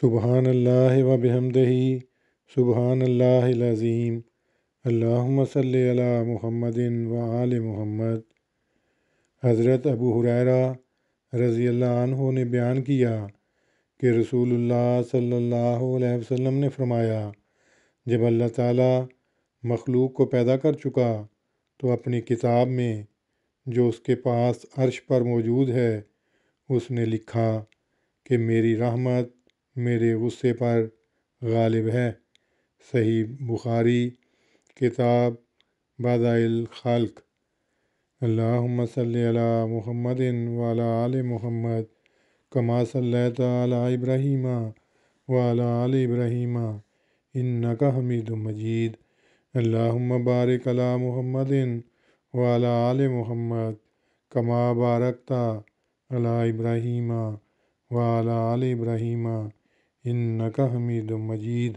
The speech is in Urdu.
سبحان اللہ و بحمدہ، سبحان اللہ العظیم، اللہم صلی علی محمد و آل محمد۔ حضرت ابو ہریرہ رضی اللہ عنہ نے بیان کیا کہ رسول اللہ صلی اللہ علیہ وسلم نے فرمایا، جب اللہ تعالیٰ مخلوق کو پیدا کر چکا تو اپنی کتاب میں جو اس کے پاس عرش پر موجود ہے اس نے لکھا کہ میری رحمت میرے غصے پر غالب ہے۔ صحیح بخاری، کتاب بدائع الخلق۔ اللہم صلی علی محمد وعلی آل محمد کما صلیت علی ابراہیم وعلی آل ابراہیم انک حمید مجید۔ اللہم بارک علی محمد وعلی آل محمد کما بارکت علی ابراہیم وعلی آل ابراہیم انک حمید مجید۔